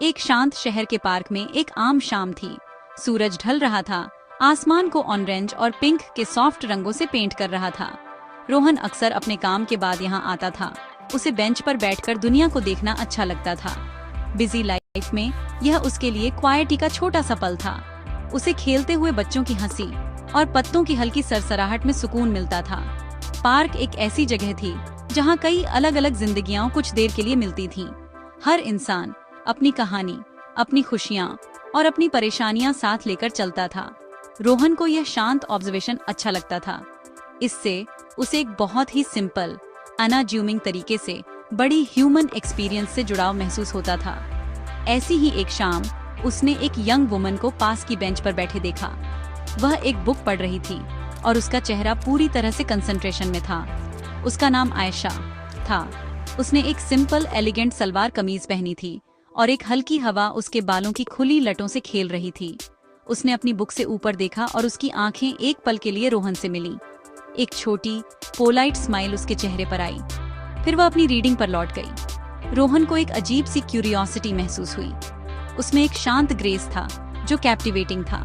एक शांत शहर के पार्क में एक आम शाम थी। सूरज ढल रहा था, आसमान को ऑरेंज और पिंक के सॉफ्ट रंगों से पेंट कर रहा था। रोहन अक्सर अपने काम के बाद यहाँ आता था। उसे बेंच पर बैठकर दुनिया को देखना अच्छा लगता था। बिजी लाइफ में यह उसके लिए क्वाइटी का छोटा सा पल था। उसे खेलते हुए बच्चों की हंसी और पत्तों की हल्की सरसराहट में सुकून मिलता था। पार्क एक ऐसी जगह थी जहाँ कई अलग अलग जिंदगियां कुछ देर के लिए मिलती थीं। हर इंसान अपनी कहानी, अपनी खुशियाँ और अपनी परेशानियां साथ लेकर चलता था। रोहन को यह शांत ऑब्जर्वेशन अच्छा लगता था। इससे उसे एक बहुत ही सिंपल, अनअज्यूमिंग तरीके से बड़ी ह्यूमन एक्सपीरियंस से जुड़ाव महसूस होता था। ऐसी ही एक शाम उसने एक यंग वुमन को पास की बेंच पर बैठे देखा। वह एक बुक पढ़ रही थी और उसका चेहरा पूरी तरह से कंसंट्रेशन में था। उसका नाम आयशा था। उसने एक सिंपल एलिगेंट सलवार कमीज पहनी थी और एक हल्की हवा उसके बालों की खुली लटों से खेल रही थी। उसने अपनी बुक से ऊपर देखा और उसकी आंखें एक पल के लिए रोहन से मिली। एक छोटी पोलाइट स्माइल उसके चेहरे पर आई। फिर वह अपनी रीडिंग पर लौट गई। रोहन को एक अजीब सी क्यूरियोसिटी महसूस हुई। उसमें एक शांत ग्रेस था जो कैप्टिवेटिंग था।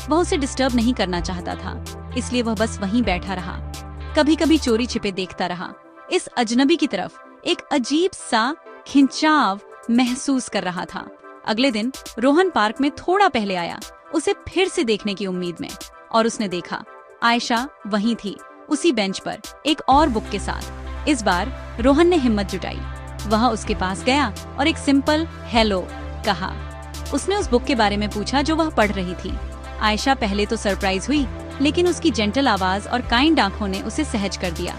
वह उसे डिस्टर्ब नहीं करना चाहता था, इसलिए वह बस वहीं बैठा रहा। कभी कभी चोरी छिपे देखता रहा। इस अजनबी की तरफ एक अजीब सा खिंचाव महसूस कर रहा था। अगले दिन रोहन पार्क में थोड़ा पहले आया, उसे फिर से देखने की उम्मीद में, और उसने देखा आयशा वहीं थी, उसी बेंच पर एक और बुक के साथ। इस बार रोहन ने हिम्मत जुटाई। वह उसके पास गया और एक सिंपल हेलो कहा। उसने उस बुक के बारे में पूछा जो वह पढ़ रही थी। आयशा पहले तो सरप्राइज हुई, लेकिन उसकी जेंटल आवाज और काइंड आंखों ने उसे सहज कर दिया।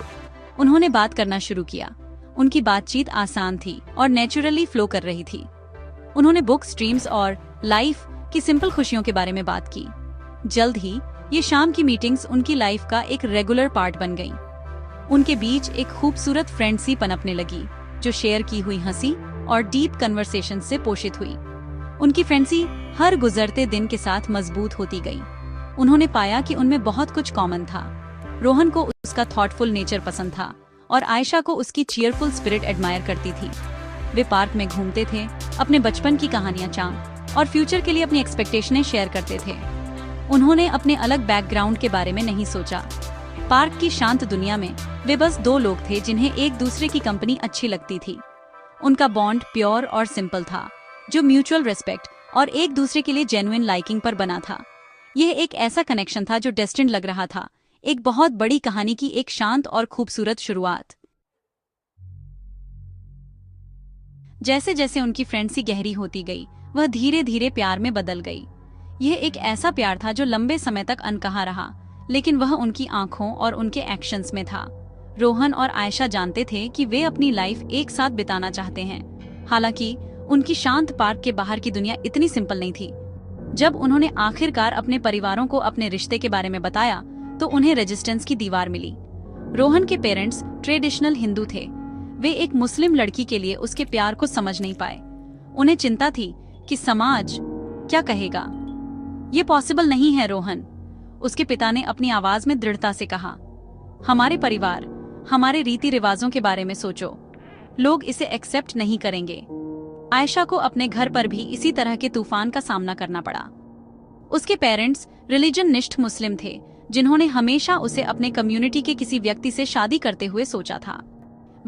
उन्होंने बात करना शुरू किया। उनकी बातचीत आसान थी और नेचुरली फ्लो कर रही थी। उन्होंने बुक्स, ड्रीम्स और लाइफ की सिंपल खुशियों के बारे में बात की। जल्द ही ये शाम की मीटिंग्स उनकी लाइफ का एक रेगुलर पार्ट बन गईं। उनके बीच एक खूबसूरत फ्रेंडशिप पनपने लगी, जो शेयर की हुई हंसी और डीप कन्वर्सेशन से पोषित हुई। उनकी फ्रेंडशिप हर गुजरते दिन के साथ मजबूत होती गई। उन्होंने पाया कि उनमें बहुत कुछ कॉमन था। रोहन को उसका थॉटफुल नेचर पसंद था और आयशा को उसकी चीयरफुल स्पिरिट एडमायर करती थी। वे पार्क में घूमते थे, अपने बचपन की कहानियां चाह और फ्यूचर के लिए अपनी एक्सपेक्टेशनें शेयर करते थे। उन्होंने अपने अलग बैकग्राउंड के बारे में नहीं सोचा। पार्क की शांत दुनिया में वे बस दो लोग थे जिन्हें एक दूसरे की कंपनी अच्छी लगती थी। उनका बॉन्ड प्योर और सिंपल था, जो म्यूचुअल रिस्पेक्ट और एक दूसरे के लिए जेन्युइन लाइकिंग पर बना था। यह एक ऐसा कनेक्शन था जो डेस्टिन्ड लग रहा था, एक बहुत बड़ी कहानी की एक शांत और खूबसूरत शुरुआत। जैसे जैसे उनकी फ्रेंडशिप गहरी होती गई, वह धीरे धीरे प्यार में बदल गई। यह एक ऐसा प्यार था जो लंबे समय तक अनकहा रहा, लेकिन वह उनकी आंखों और उनके एक्शंस में था। रोहन और आयशा जानते थे कि वे अपनी लाइफ एक साथ बिताना चाहते हैं। हालांकि उनकी शांत पार्क के बाहर की दुनिया इतनी सिंपल नहीं थी। जब उन्होंने आखिरकार अपने परिवारों को अपने रिश्ते के बारे में बताया, तो उन्हें रेजिस्टेंस की दीवार मिली। रोहन के पेरेंट्स ट्रेडिशनल हिंदू थे। वे एक मुस्लिम लड़की के लिए उसके प्यार को समझ नहीं पाए। उन्हें चिंता थी कि समाज क्या कहेगा। ये पॉसिबल नहीं है रोहन, उसके पिता ने अपनी आवाज में दृढ़ता से कहा। हमारे परिवार, हमारे रीति रिवाजों के बारे में सोचो, लोग इसे एक्सेप्ट नहीं करेंगे। आयशा को अपने घर पर भी इसी तरह के तूफान का सामना करना पड़ा। उसके पेरेंट्स रिलीजन निष्ठ मुस्लिम थे, जिन्होंने हमेशा उसे अपने कम्युनिटी के किसी व्यक्ति से शादी करते हुए सोचा था।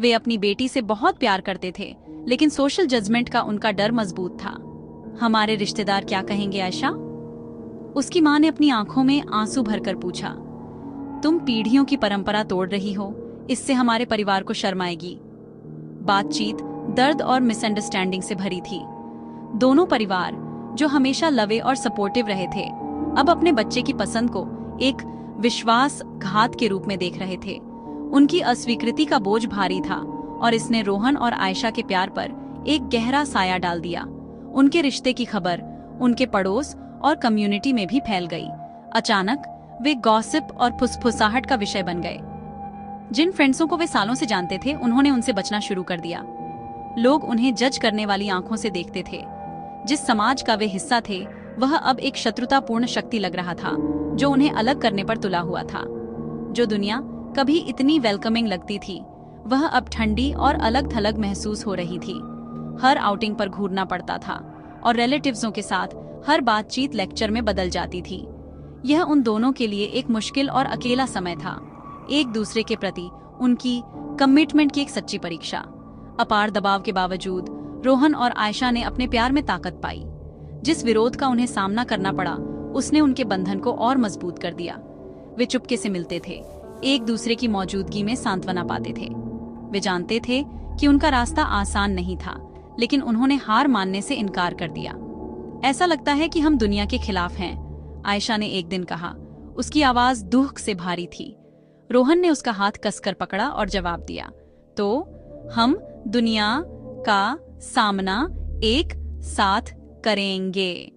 वे अपनी बेटी से बहुत प्यार करते थे, लेकिन सोशल जजमेंट का उनका डर मजबूत था। हमारे रिश्तेदार क्या कहेंगे आयशा? उसकी मां ने अपनी आंखों में आंसू भरकर पूछा। तुम पीढ़ियों की परंपरा तोड़ रही हो, इससे हमारे परिवार को शर्म आएगी। बातचीत दर्द और मिसअंडरस्टैंडिंग से भरी थी। दोनों परिवार, जो हमेशा लवे और सपोर्टिव रहे थे, अब अपने बच्चे की पसंद को एक विश्वासघात के रूप में देख रहे थे। उनकी अस्वीकृति का बोझ भारी था और इसने रोहन और आयशा के प्यार पर एक गहरा साया डाल दिया। उनके रिश्ते की खबर उनके पड़ोस और कम्युनिटी में भी फैल गई। अचानक वे गॉसिप और फुसफुसाहट का विषय बन गए। जिन फ्रेंड्सों को वे सालों से जानते थे, उन्होंने उनसे बचना शुरू कर दिया। लोग उन्हें जज करने वाली आंखों से देखते थे। जिस समाज का वे हिस्सा थे, वह अब एक शत्रुतापूर्ण शक्ति लग रहा था, जो उन्हें अलग करने पर तुला हुआ था। जो दुनिया कभी इतनी वेलकमिंग लगती थी, वह अब ठंडी और अलग थलग महसूस हो रही थी। हर आउटिंग पर घूरना पड़ता था और रिलेटिव्सों के साथ हर बातचीत लेक्चर में बदल जाती थी। यह उन दोनों के लिए एक मुश्किल और अकेला समय था, एक दूसरे के प्रति उनकी कमिटमेंट की एक सच्ची परीक्षा। अपार दबाव के बावजूद रोहन और आयशा ने अपने प्यार में ताकत पाई। जिस विरोध का उन्हें सामना करना पड़ा, उसने उनके बंधन को और मजबूत कर दिया। वे चुपके से मिलते थे, एक दूसरे की मौजूदगी में सांत्वना पाते थे। वे जानते थे कि उनका रास्ता आसान नहीं था, लेकिन उन्होंने हार मानने से इनकार कर दिया। ऐसा लगता है कि हम दुनिया के खिलाफ हैं, आयशा ने एक दिन कहा। उसकी आवाज दुख से भारी थी। रोहन ने उसका हाथ कसकर पकड़ा और जवाब दिया, तो हम दुनिया का सामना एक साथ करेंगे।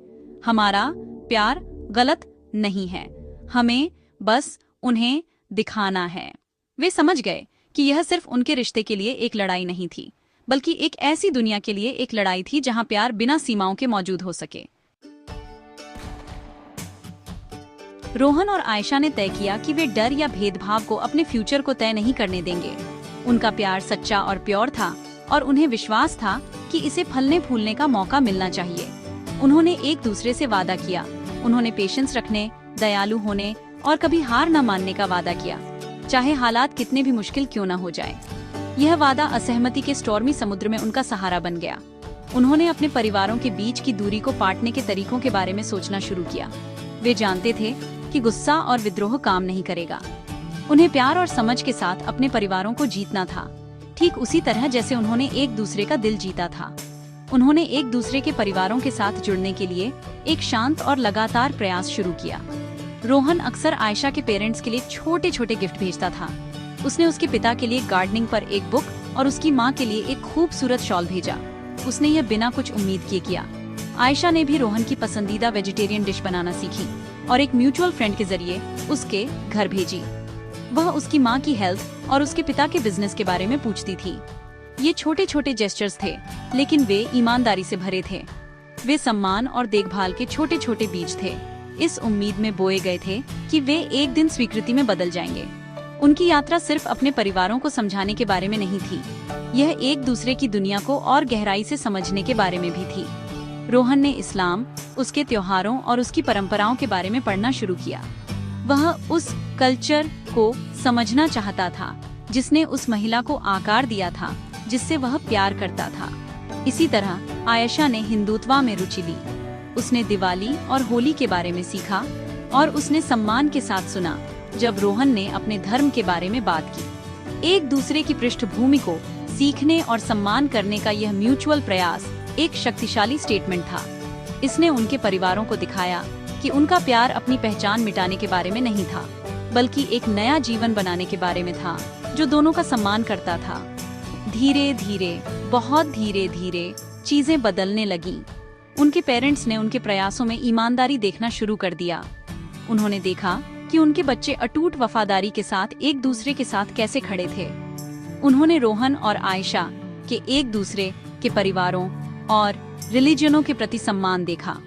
हमारा प्यार गलत नहीं है, हमें बस उन्हें दिखाना है। वे समझ गए कि यह सिर्फ उनके रिश्ते के लिए एक लड़ाई नहीं थी, बल्कि एक ऐसी दुनिया के लिए एक लड़ाई थी जहां प्यार बिना सीमाओं के मौजूद हो सके। रोहन और आयशा ने तय किया कि वे डर या भेदभाव को अपने फ्यूचर को तय नहीं करने देंगे। उनका प्यार सच्चा और प्योर था और उन्हें विश्वास था कि इसे फलने फूलने का मौका मिलना चाहिए। उन्होंने एक दूसरे से वादा किया। उन्होंने पेशेंस रखने, दयालु होने और कभी हार न मानने का वादा किया, चाहे हालात कितने भी मुश्किल क्यों न हो जाए। यह वादा असहमति के स्टॉर्मी समुद्र में उनका सहारा बन गया। उन्होंने अपने परिवारों के बीच की दूरी को पाटने के तरीकों के बारे में सोचना शुरू किया। वे जानते थे कि गुस्सा और विद्रोह काम नहीं करेगा। उन्हें प्यार और समझ के साथ अपने परिवारों को जीतना था, ठीक उसी तरह जैसे उन्होंने एक दूसरे का दिल जीता था। उन्होंने एक दूसरे के परिवारों के साथ जुड़ने के लिए एक शांत और लगातार प्रयास शुरू किया। रोहन अक्सर आयशा के पेरेंट्स के लिए छोटे छोटे गिफ्ट भेजता था। उसने उसके पिता के लिए गार्डनिंग पर एक बुक और उसकी माँ के लिए एक खूबसूरत शॉल भेजा। उसने यह बिना कुछ उम्मीद किए किया। आयशा ने भी रोहन की पसंदीदा वेजिटेरियन डिश बनाना सीखी और एक म्यूचुअल फ्रेंड के जरिए उसके घर भेजी। वह उसकी माँ की हेल्थ और उसके पिता के बिजनेस के बारे में पूछती थी। ये छोटे छोटे जेस्चर्स थे, लेकिन वे ईमानदारी से भरे थे। वे सम्मान और देखभाल के छोटे छोटे बीज थे, इस उम्मीद में बोए गए थे कि वे एक दिन स्वीकृति में बदल जाएंगे। उनकी यात्रा सिर्फ अपने परिवारों को समझाने के बारे में नहीं थी, यह एक दूसरे की दुनिया को और गहराई से समझने के बारे में भी थी। रोहन ने इस्लाम, उसके त्योहारों और उसकी परंपराओं के बारे में पढ़ना शुरू किया। वह उस कल्चर को समझना चाहता था जिसने उस महिला को आकार दिया था जिससे वह प्यार करता था। इसी तरह आयशा ने हिंदुत्व में रुचि ली। उसने दिवाली और होली के बारे में सीखा और उसने सम्मान के साथ सुना जब रोहन ने अपने धर्म के बारे में बात की। एक दूसरे की पृष्ठभूमि को सीखने और सम्मान करने का यह म्यूचुअल प्रयास एक शक्तिशाली स्टेटमेंट था। इसने उनके परिवारों को दिखाया कि उनका प्यार अपनी पहचान मिटाने के बारे में नहीं था, बल्कि एक नया जीवन बनाने के बारे में था जो दोनों का सम्मान करता था। धीरे धीरे, बहुत धीरे धीरे चीजें बदलने लगीं। उनके पेरेंट्स ने उनके प्रयासों में ईमानदारी देखना शुरू कर दिया। उन्होंने देखा कि उनके बच्चे अटूट वफादारी के साथ एक दूसरे के साथ कैसे खड़े थे। उन्होंने रोहन और आयशा के एक दूसरे के परिवारों और रिलीजनों के प्रति सम्मान देखा।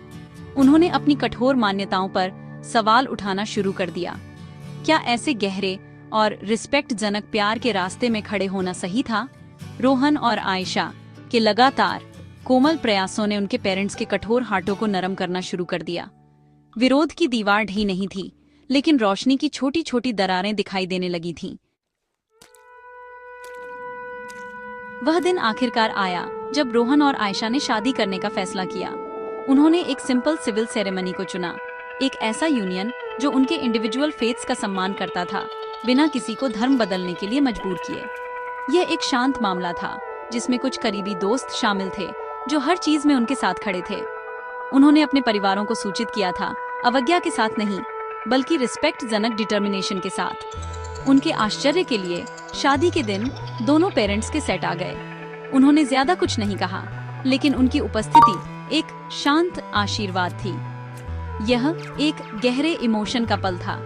उन्होंने अपनी कठोर मान्यताओं पर सवाल उठाना शुरू कर दिया। क्या ऐसे गहरे और रिस्पेक्ट जनक प्यार के रास्ते में खड़े होना सही था? रोहन और आयशा के लगातार कोमल प्रयासों ने उनके पेरेंट्स के कठोर हाथों को नरम करना शुरू कर दिया। विरोध की दीवार ढही नहीं थी, लेकिन रोशनी की छोटी छोटी दरारें दिखाई देने लगी थीं। वह दिन आखिरकार आया जब रोहन और आयशा ने शादी करने का फैसला किया। उन्होंने एक सिंपल सिविल सेरेमनी को चुना, एक ऐसा यूनियन जो उनके इंडिविजुअल फेथ्स का सम्मान करता था, बिना किसी को धर्म बदलने के लिए मजबूर किए। यह एक शांत मामला था जिसमें कुछ करीबी दोस्त शामिल थे जो हर चीज में उनके साथ खड़े थे। उन्होंने अपने परिवारों को सूचित किया था, अवज्ञा के साथ नहीं, बल्कि रिस्पेक्ट जनक डिटर्मिनेशन के साथ। उनके आश्चर्य के लिए शादी के दिन दोनों पेरेंट्स के सेट आ गए। उन्होंने ज्यादा कुछ नहीं कहा, लेकिन उनकी उपस्थिति एक शांत आशीर्वाद थी। यह एक गहरे इमोशन का पल था,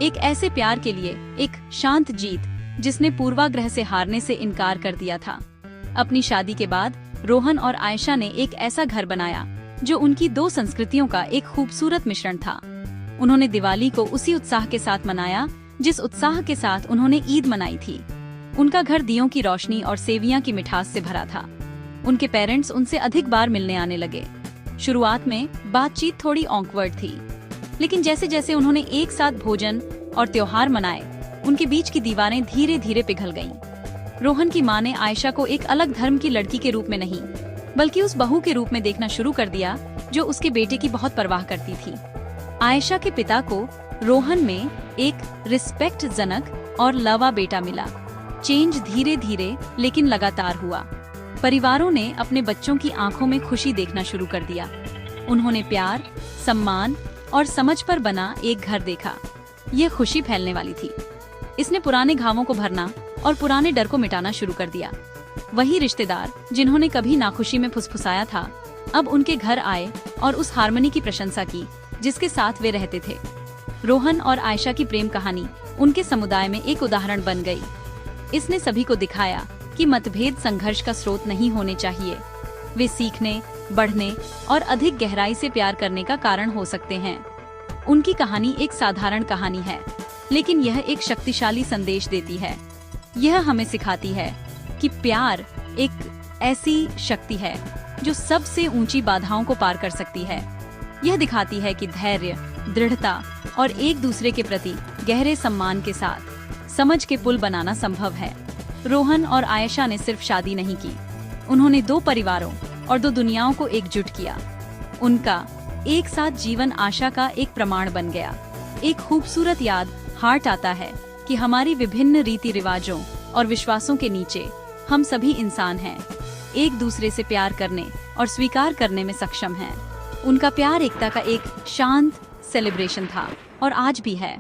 एक ऐसे प्यार के लिए एक शांत जीत जिसने पूर्वाग्रह से हारने से इनकार कर दिया था। अपनी शादी के बाद रोहन और आयशा ने एक ऐसा घर बनाया जो उनकी दो संस्कृतियों का एक खूबसूरत मिश्रण था। उन्होंने दिवाली को उसी उत्साह के साथ मनाया जिस उत्साह के साथ उन्होंने ईद मनाई थी। उनका घर दियों की रोशनी और सेवियां की मिठास से भरा था। उनके पेरेंट्स उनसे अधिक बार मिलने आने लगे। शुरुआत में बातचीत थोड़ी ऑकवर्ड थी, लेकिन जैसे जैसे उन्होंने एक साथ भोजन और त्योहार मनाए, उनके बीच की दीवारें धीरे धीरे पिघल गईं। रोहन की मां ने आयशा को एक अलग धर्म की लड़की के रूप में नहीं, बल्कि उस बहू के रूप में देखना शुरू कर दिया जो उसके बेटे की बहुत परवाह करती थी। आयशा के पिता को रोहन में एक रिस्पेक्ट जनक और लवा बेटा मिला। चेंज धीरे धीरे लेकिन लगातार हुआ। परिवारों ने अपने बच्चों की आंखों में खुशी देखना शुरू कर दिया। उन्होंने प्यार, सम्मान और समझ पर बना एक घर देखा। यह खुशी फैलने वाली थी। इसने पुराने घावों को भरना और पुराने डर को मिटाना शुरू कर दिया। वही रिश्तेदार जिन्होंने कभी नाखुशी में फुसफुसाया था, अब उनके घर आए और उस हार्मनी की प्रशंसा की जिसके साथ वे रहते थे। रोहन और आयशा की प्रेम कहानी उनके समुदाय में एक उदाहरण बन गई। इसने सभी को दिखाया कि मतभेद संघर्ष का स्रोत नहीं होने चाहिए। वे सीखने, बढ़ने और अधिक गहराई से प्यार करने का कारण हो सकते हैं। उनकी कहानी एक साधारण कहानी है, लेकिन यह एक शक्तिशाली संदेश देती है। यह हमें सिखाती है कि प्यार एक ऐसी शक्ति है जो सबसे ऊंची बाधाओं को पार कर सकती है। यह दिखाती है कि धैर्य, दृढ़ता और एक दूसरे के प्रति गहरे सम्मान के साथ समझ के पुल बनाना संभव है। रोहन और आयशा ने सिर्फ शादी नहीं की, उन्होंने दो परिवारों और दो दुनियाओं को एकजुट किया। उनका एक साथ जीवन आशा का एक प्रमाण बन गया। एक खूबसूरत याद हार्ट आता है कि हमारी विभिन्न रीति रिवाजों और विश्वासों के नीचे हम सभी इंसान हैं, एक दूसरे से प्यार करने और स्वीकार करने में सक्षम हैं। उनका प्यार एकता का एक शांत सेलिब्रेशन था और आज भी है।